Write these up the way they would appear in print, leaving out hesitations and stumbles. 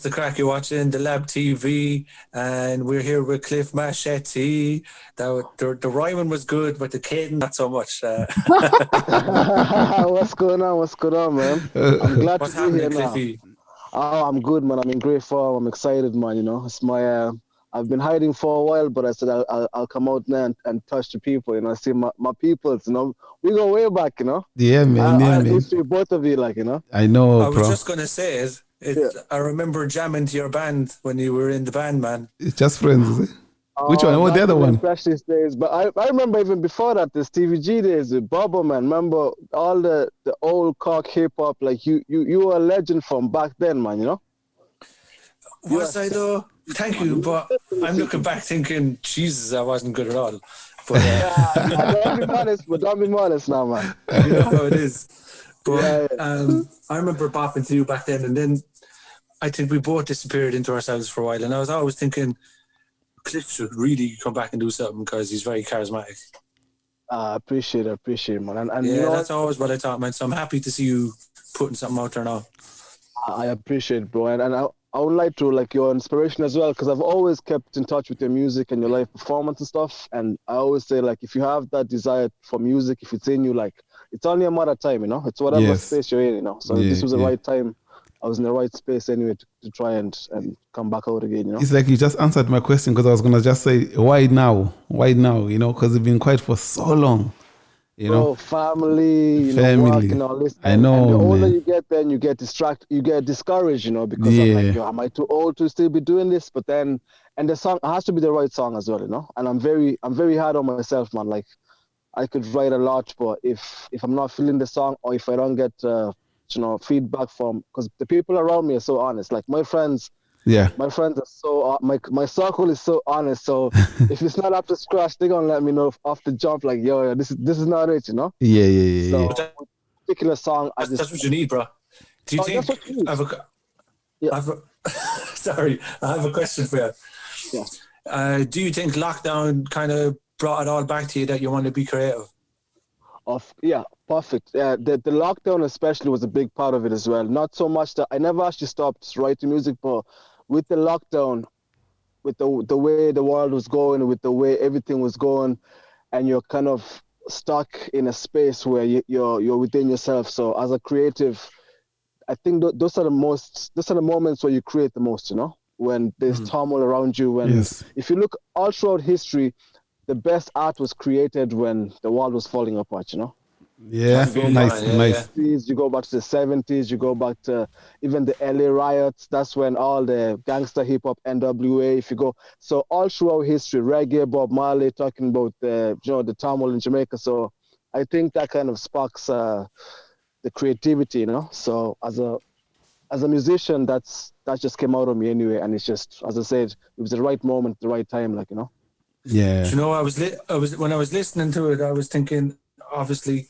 the crack? You're watching the Labtv, and we're here with Cliff Masheti. The rhyming was good, but the cadence not so much. What's going on? What's going on, man? I'm glad to What's be here happening, now. Cliffy? Oh, I'm good, man. I'm in great form. I'm excited, man. You know, it's my. I've been hiding for a while, but I said I'll come out now and touch the people. You know, see my peoples. You know, we go way back. You know, Yeah, man. Yeah, I man. history both of you, like you know. I know, I was bro. just gonna say it. Yeah. I remember jamming to your band when you were in the band, man. It's just friends, is it? Which one? Oh, Oh, the back other in the one. precious days. But I remember even before that, this TVG days with Bubba, man. Remember all the old cock hip hop, like you were a legend from back then, man. You know. You are Was I though? Thank you, but I'm looking back thinking, Jesus, I wasn't good at all. But Nah, don't be modest, but don't be modest now, man. you know how it is. But Yeah. I remember bopping to you back then, and then I think we both disappeared into ourselves for a while. And I was always thinking, Cliff should really come back and do something because he's very charismatic. I appreciate it, man. And Yeah, you know that's what? always what I thought, man. So I'm happy to see you putting something out there now. I appreciate it, bro. And I would like to like your inspiration as well, because I've always kept in touch with your music and your live performance and stuff. And I always say, like, if you have that desire for music, if it's in you, like, it's only a matter of time, you know? It's whatever Yes. space you're in, you know? So Yeah, this was the yeah. right time. I was in the right space anyway to try and come back out again, you know? It's like you just answered my question because I was gonna just say, why now? Why now? You know, because it's been quiet for so long. You know, Bro, family, you know, Family. work and all this. I know, and the older man. you get, then you get distracted, you get discouraged, you know, because I'm like, Yeah. yo, am I too old to still be doing this? But then, and the song has to be the right song as well, you know. And I'm very hard on myself, man. Like, I could write a lot, but if I'm not feeling the song, or if I don't get, you know, feedback from, because the people around me are so honest. Like my friends Yeah. are so my circle is so honest. So if it's not up to scratch, they're gonna let me know off the jump. Like, yo, this is not it, you know. Yeah. So But with particular song, that's what you need, bro. Do you think? that's what you need. Yeah. Sorry, I have a question for you. Yeah. Do you think lockdown kind of brought it all back to you that you want to be creative? Perfect. Yeah, the lockdown especially was a big part of it as well. Not so much that I never actually stopped writing music, but with the lockdown, with the way the world was going, with the way everything was going, and you're kind of stuck in a space where you're within yourself. So as a creative, I think those are the moments where you create the most. You know, when there's turmoil around you. When Yes. if you look all throughout history, the best art was created when the world was falling apart. You know. Yeah. You go Nice. back Nice. to the 60s, you go back to the 70s, you go back to even the LA riots. That's when all the gangster hip hop, NWA, if you go. So all throughout history, reggae, Bob Marley, talking about the turmoil in Jamaica. So I think that kind of sparks the creativity, you know. So as a musician, that just came out of me anyway, and it's just, as I said, it was the right moment, the right time, like, you know. Yeah. Do you know, when I was listening to it, I was thinking, obviously,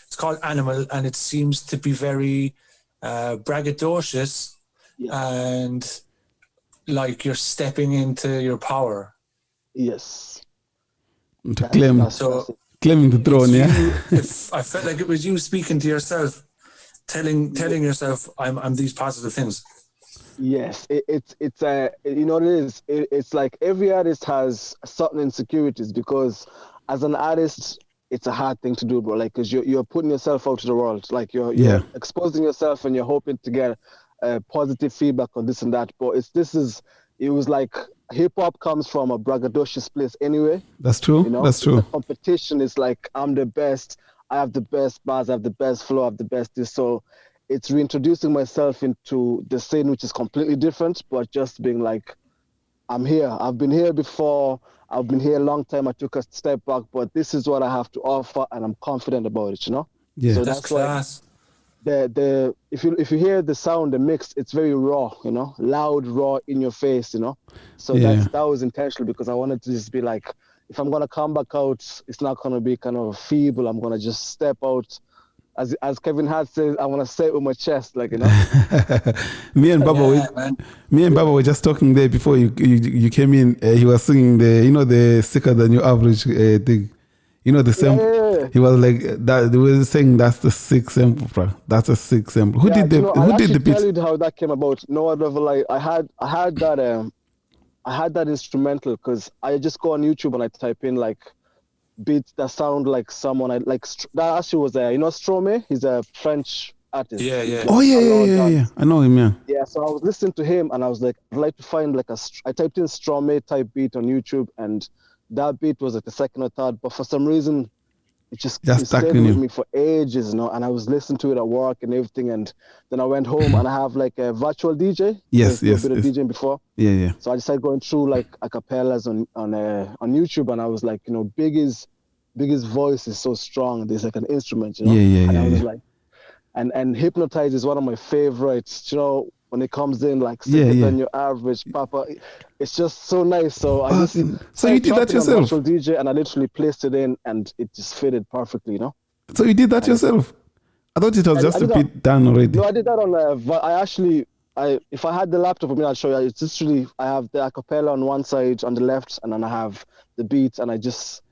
it's called Animal, and it seems to be very braggadocious, and like you're stepping into your power. Yes. To claiming the throne, I felt like it was you speaking to yourself, telling yourself, I'm these positive things. Yes, it's you know what it is. It's like every artist has certain insecurities, because as an artist, it's a hard thing to do, bro. Like, because you're putting yourself out to the world, like you're exposing yourself, and you're hoping to get positive feedback on this and that. But it was like hip hop comes from a braggadocious place anyway. That's true. You know, That's true. The competition is like, I'm the best. I have the best bars. I have the best flow. I have the best this. So it's reintroducing myself into the scene, which is completely different, but just being like, I'm here. I've been here before. I've been here a long time. I took a step back, but this is what I have to offer, and I'm confident about it, you know? Yeah. So That's class. Why if you hear the sound, the mix, it's very raw, you know, loud, raw, in your face, you know? So that was intentional, because I wanted to just be like, if I'm gonna come back out, it's not gonna be kind of feeble. I'm gonna just step out. As Kevin Hart says, I want to say it with my chest, like, you know. me and Baba were just talking there before you came in. He was singing the sicker than your average thing. You know the same. He was like that. They were saying that's the sixth sample, bro. That's a sixth sample. Who did the beat? Tell you how that came about. No other like I had that instrumental because I just go on YouTube and I type in like beats that sound like someone I like. That actually was Stromae. He's a French artist. Yeah. Oh yeah. I know him. Yeah. Yeah. So I was listening to him and I was like, I'd like to find like I typed in Stromae type beat on YouTube and that beat was like the second or third, but for some reason it stayed with me for ages, and I was listening to it at work and everything, and then I went home and I have like a virtual DJ. Yes. A bit of DJing before. Yeah. So I decided going through like acapellas on YouTube, and I was like, Biggie's voice is so strong. There's like an instrument, Yeah. I was like, and Hypnotize is one of my favorites. When it comes in, like on your average, Papa, it's just so nice. So so you did that yourself? Virtual DJ, and I literally placed it in, and it just fitted perfectly, So you did that yourself? I thought it was just a bit done already. No, I did that on. If I had the laptop with me, I'll show you. It's literally I have the acapella on one side on the left, and then I have the beats, and I just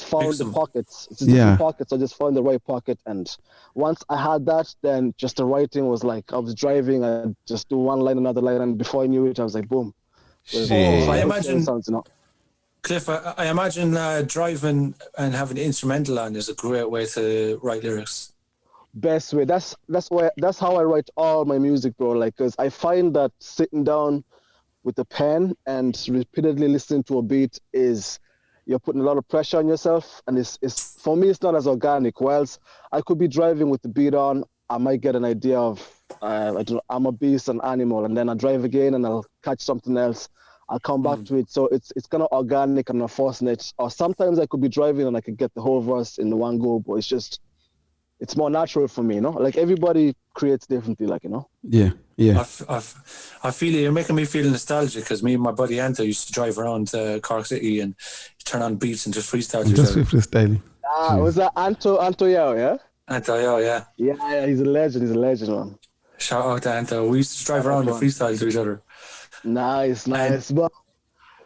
found the pockets. It's different pockets. I just found the right pocket, and once I had that, then just the writing was like I was driving. I just do one line, another line, and before I knew it, I was like, boom. I imagine, Cliff. I imagine driving and having the instrumental on is a great way to write lyrics. Best way. That's how I write all my music, bro. Like, cause I find that sitting down with a pen and repeatedly listening to a beat is. You're putting a lot of pressure on yourself, and it's for me, it's not as organic. Whilst I could be driving with the beat on, I might get an idea of, I don't know, I'm a beast, an animal, and then I drive again and I'll catch something else. I'll come back to it. So it's kind of organic and not forcing it. Or sometimes I could be driving and I could get the whole verse in the one go, but it's more natural for me, Like everybody creates differently, like, Yeah. I feel you're making me feel nostalgic because me and my buddy Anto used to drive around Cork City and turn on beats and just freestyle. Freestyling. Was that Anto Yao, yeah? Anto Yao, yeah. Yeah, he's a legend, man. Shout out to Anto. We used to drive around and freestyle to each other. Nice.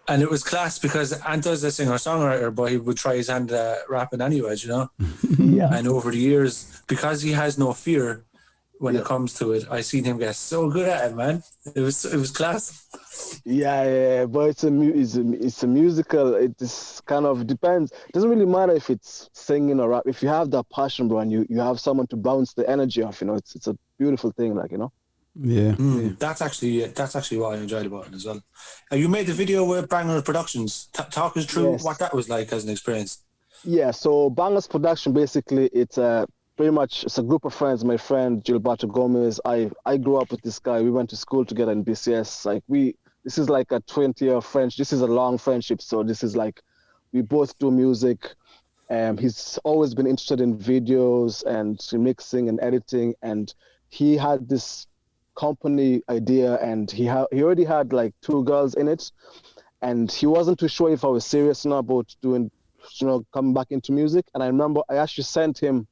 And it was class because Anto's a singer-songwriter, but he would try his hand at rapping anyway, Yeah. And over the years, because he has no fear when it comes to it, I seen him get so good at it, man. It was class. Yeah, but it's a musical. It just kind of depends. It doesn't really matter if it's singing or rap. If you have that passion, bro, and you have someone to bounce the energy off, it's a beautiful thing, like, Yeah. That's actually what I enjoyed about it as well. You made the video with Bangers Productions. Talk us through what that was like as an experience. Yeah, so Bangers Production, basically, it's pretty much it's a group of friends. My friend Gilberto Gomez. I grew up with this guy. We went to school together in BCS. Like this is like a 20-year friendship. This is a long friendship. So this is like we both do music. He's always been interested in videos and mixing and editing, and he had this company idea, and he already had like 2 girls in it, and he wasn't too sure if I was serious or not about doing, coming back into music. And I remember I actually sent him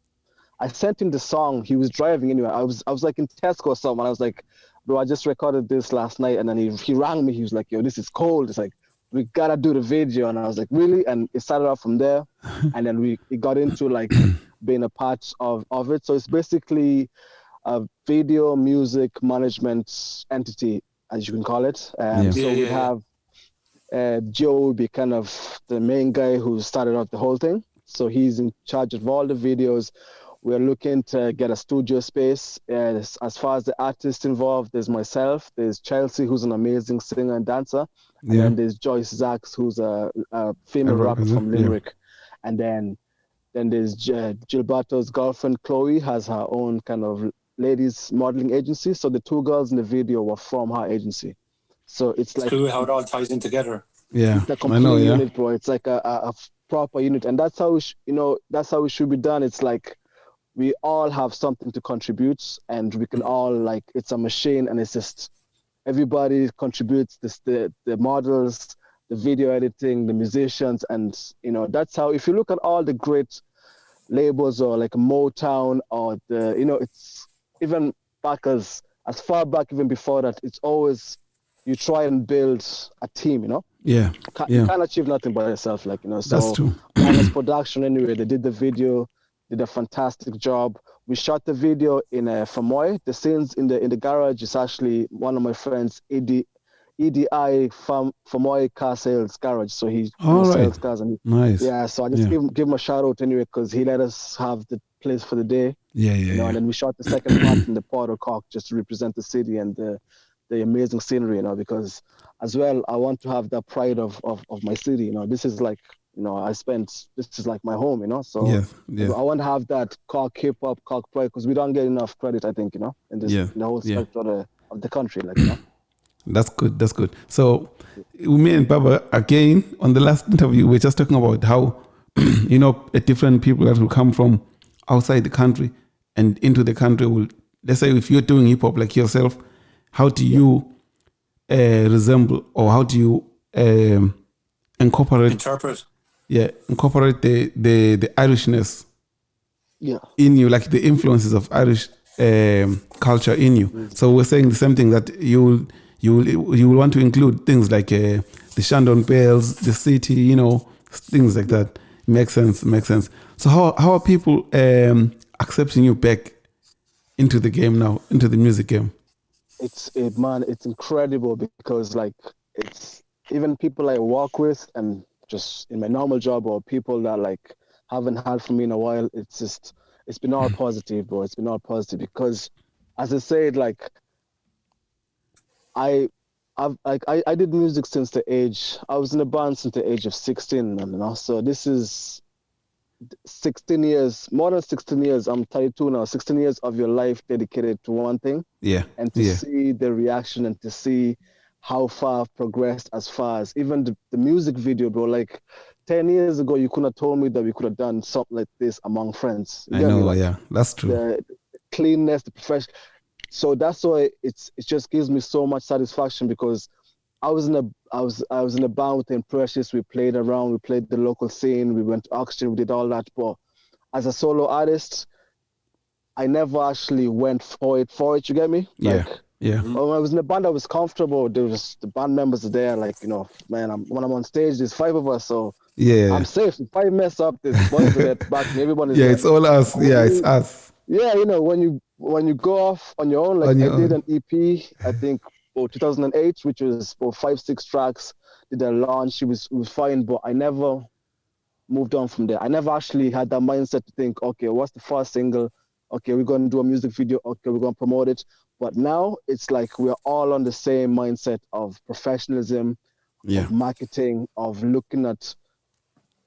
the song. He was driving anyway. I was like in Tesco or something. I was like, bro, I just recorded this last night. And then he rang me. He was like, yo, this is cold. It's like, we gotta do the video. And I was like, really? And it started off from there. And then we got into like being a part of it. So it's basically a video music management entity, as you can call it. So we have Joe would be kind of the main guy who started out the whole thing. So he's in charge of all the videos. We're looking to get a studio space. As far as the artists involved, there's myself, there's Chelsea, who's an amazing singer and dancer, and then there's Joyce Zacks, who's a female rapper from Limerick, and then there's Gilberto's girlfriend, Chloe, has her own kind of ladies modeling agency. So the 2 girls in the video were from her agency. So it's like cool how it all ties in together. Yeah, it's a complete unit, bro. It's like a proper unit, and that's how that's how it should be done. It's like we all have something to contribute, and we can all like it's a machine, and it's just everybody contributes. The models, the video editing, the musicians, and that's how. If you look at all the great labels or like Motown or it's even back as far back even before that, it's always you try and build a team, you know. Yeah. You Yeah. can't achieve nothing by yourself, like, you know. That's So true. minus production anyway, they did the video, did a fantastic job. We shot the video in Famoy. The scenes in the garage is actually one of my friends, EDI from Famoy car sales garage. So he All right. sells cars, and Nice. yeah. So I just Yeah. give him a shout out anyway, because he let us have the place for the day, Yeah. you know. Yeah. And then we shot the second part in the Port of Cork just to represent the city and the amazing scenery, you know, because as well, I want to have that pride of my city, you know. This is like, you know, this is like my home, you know. So Yes. Yes. I want to have that Cork hip hop, Cork pride, because we don't get enough credit, I think, you know, in Yeah. the whole Yeah. spectrum of the country, like, you know. That's good. That's good. So, me and Baba, again, on the last interview, we're just talking about how, different people that will come from outside the country and into the country will, let's say, if you're doing hip hop like yourself, how do you resemble, or how do you incorporate Interpret. the Irishness Yeah. in you, like the influences of Irish culture in you. So we're saying the same thing, that you will want to include things like the Shandon Bells, the city, you know, things like that. Makes sense. So how are people accepting you back into the game now, into the music game? It's incredible, because like, it's even people I work with and just in my normal job, or people that like haven't had from me in a while. It's been all positive, bro. It's been all positive, because as I said, like, I I did music since I was in a band since the age of 16, you know. So this is 16 years, more than 16 years. I'm 32 now. 16 years of your life dedicated to one thing. Yeah. And to see the reaction, and to see how far I've progressed, as far as even the music video, bro. Like 10 years ago, you couldn't have told me that we could have done something like this among friends. You I get me? know. Like, Yeah, that's true. the cleanness, the profession. So that's why it just gives me so much satisfaction, because I was in a band with Imprecious. We played around, we played the local scene, we went to auction, we did all that. But as a solo artist, I never actually went for it. You get me? Yeah. Like, Yeah. when I was in the band, I was comfortable. There was the band members are there, like, you know, man. When I'm on stage, there's 5 of us, so Yeah. I'm safe. If I mess up, there's boys are there to back me. Everyone is Yeah, there. it's all us. But when Yeah, it's us. yeah, you know, when you go off on your own, like On I your did own. an EP, I think for 2008, which was for 5-6 tracks. Did a launch. It was fine, but I never moved on from there. I never actually had that mindset to think, okay, what's the first single? Okay, we're going to do a music video. Okay, we're going to promote it. But now it's like we're all on the same mindset of professionalism, Yeah. of marketing, of looking at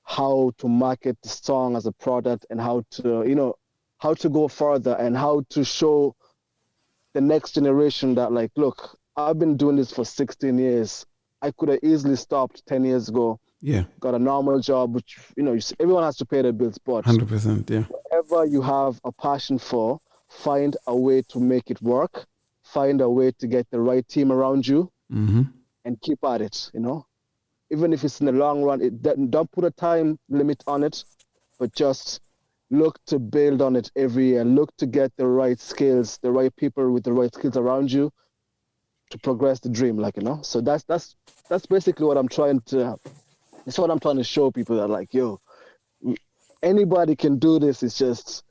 how to market the song as a product, and how to, you know, how to go further, and how to show the next generation that, like, look, I've been doing this for 16 years. I could have easily stopped 10 years ago, Yeah. got a normal job, which, you know, everyone has to pay their bills, but 100%. Yeah. whatever you have a passion for, find a way to make it work, find a way to get the right team around you, Mm-hmm. and keep at it, you know? Even if it's in the long run, don't put a time limit on it, but just look to build on it every year. Look to get the right skills, the right people with the right skills around you to progress the dream, like, you know? So that's basically what I'm trying to, it's what I'm trying to show people, that like, yo, anybody can do this. It's just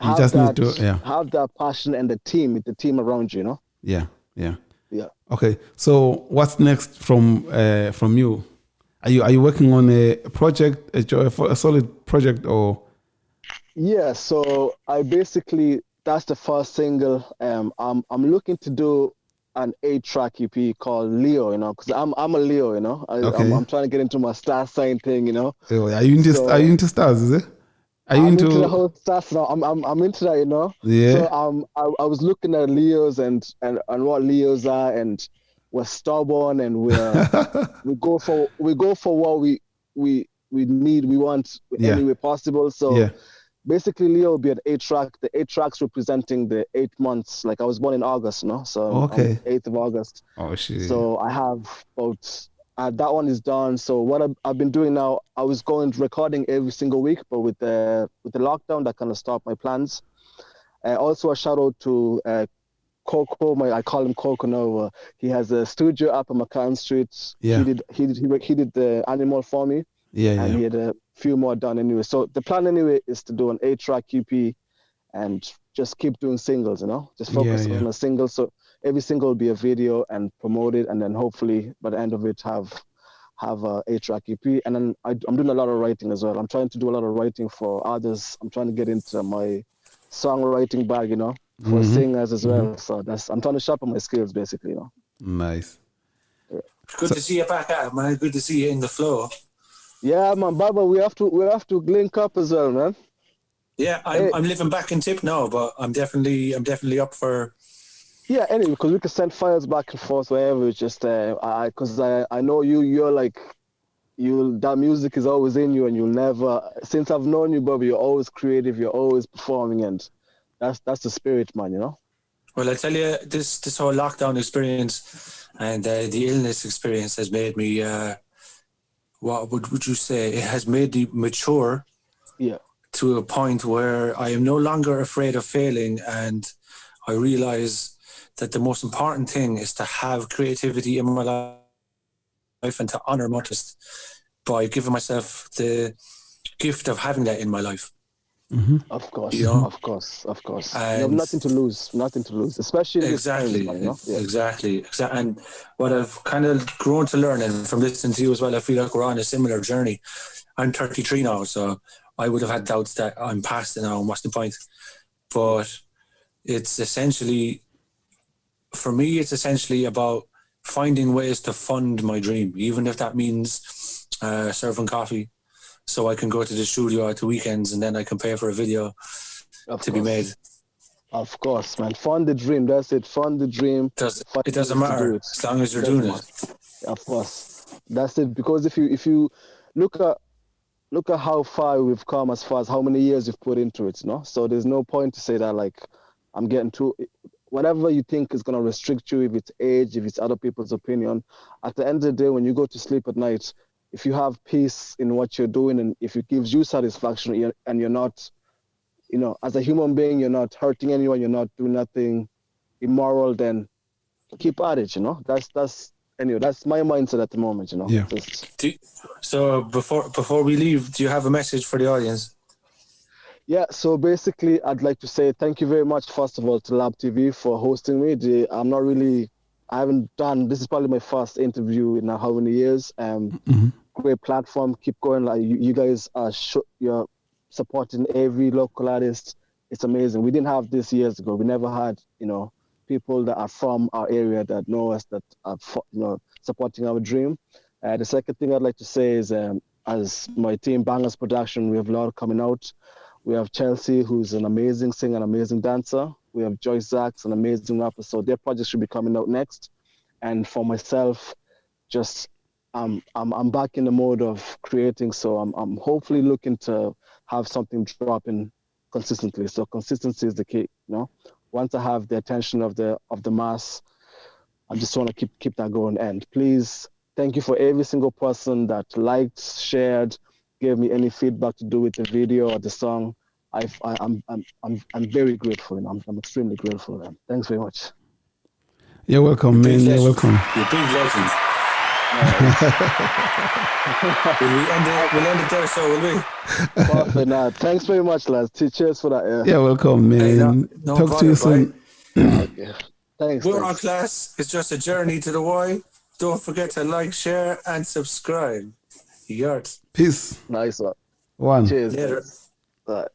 You just need to. Yeah. have that passion, and the team around you, you know? Yeah. Yeah. Yeah. Okay. So what's next from you? Are you working on a project, a solid project, or? Yeah, so I basically, that's the first single. I'm looking to do an 8-track EP called Leo, you know, because I'm a Leo, you know. Okay. I'm trying to get into my star sign thing, you know. Oh, are So you into stars? Is it? Are you I'm into the into? whole stuff now. I'm into that, you know. Yeah. So I was looking at Leos, and what Leos are, and we're stubborn, and we go for what we need, we want Yeah. any way possible. So Yeah. basically, Leo will be an 8-track. The 8 tracks representing the 8 months. Like, I was born in August, no? So on Okay. 8th of August. Oh shit. So I have about that one is done. So what I've been doing now, I was going recording every single week, but with the lockdown, that kind of stopped my plans. Also, a shout out to Coco, I call him Coco now. He has a studio up on McCann Street. Yeah. He did the animal for me. Yeah, And he had a few more done anyway. So the plan anyway is to do an 8-track EP and just keep doing singles, you know, just focus on a single. So every single will be a video and promote it, and then hopefully by the end of it have a 8-track EP. And then I'm doing a lot of writing as well. I'm trying to do a lot of writing for others. I'm trying to get into my songwriting bag, you know, for singers as well. So I'm trying to sharpen my skills basically, you know. Nice. Yeah. Good to see you back out, man. Good to see you in the flow. Yeah, man, Baba, we have to link up as well, man. Yeah, I'm living back in Tip now, but I'm definitely up for. Yeah, anyway, because we can send files back and forth wherever. It's just because I know you're like that music is always in you, and you'll never. Since I've known you, Bobby, you're always creative, you're always performing, and that's the spirit, man. You know. Well, I tell you, this whole lockdown experience and the illness experience has made me. What would you say? It has made me mature. Yeah. To a point where I am no longer afraid of failing, and I realize that the most important thing is to have creativity in my life and to honor my artist by giving myself the gift of having that in my life. Of course, you know? of course. And you have nothing to lose, especially in exactly, this time, you know? Yeah. Exactly. And what I've kind of grown to learn, and from listening to you as well, I feel like we're on a similar journey. I'm 33 now, so I would have had doubts that I'm past it now and what's the point. But it's essentially, for me, it's essentially about finding ways to fund my dream, even if that means serving coffee so I can go to the studio at the weekends and then I can pay for a video be made. Of course, man. Fund the dream. That's it. Fund the dream. It doesn't matter as long as you're doing it. Of course. That's it. Because if you look at how far we've come, as far as how many years you've put into it, you know? So there's no point to say that, like, I'm getting too... Whatever you think is going to restrict you, if it's age, if it's other people's opinion, at the end of the day, when you go to sleep at night, if you have peace in what you're doing and if it gives you satisfaction and you're not, you know, as a human being, you're not hurting anyone, you're not doing nothing immoral, then keep at it, you know? That's my mindset at the moment, you know? Yeah. So before we leave, do you have a message for the audience? Yeah, so basically, I'd like to say thank you very much, first of all, to Labtv for hosting me. I haven't done, this is probably my first interview in how many years. Great platform, keep going. Like you guys you're supporting every local artist. It's amazing. We didn't have this years ago. We never had, you know, people that are from our area that know us, that are, you know, supporting our dream. The second thing I'd like to say is, as my team, Bangers Production, we have a lot coming out. We have Chelsea, who's an amazing singer, an amazing dancer. We have Joyce Zachs, an amazing rapper. So their project should be coming out next. And for myself, just I'm back in the mode of creating. So I'm hopefully looking to have something dropping consistently. So consistency is the key. You know, once I have the attention of the mass, I just want to keep that going. And please, thank you for every single person that liked, shared, gave me any feedback to do with the video or the song. I'm very grateful, and I'm extremely grateful. Man. Thanks very much. You're welcome, man. You're welcome. You're a big legend. We'll end it there, so will we? Perfect. Nah, thanks very much, lads. Cheers for that. Yeah. You're welcome, man. No Talk to you soon. Okay. Thanks. We're on class. It's just a journey to the Y. Don't forget to like, share, and subscribe. Yards. Peace. Nice one. One. Cheers. Later. Bye.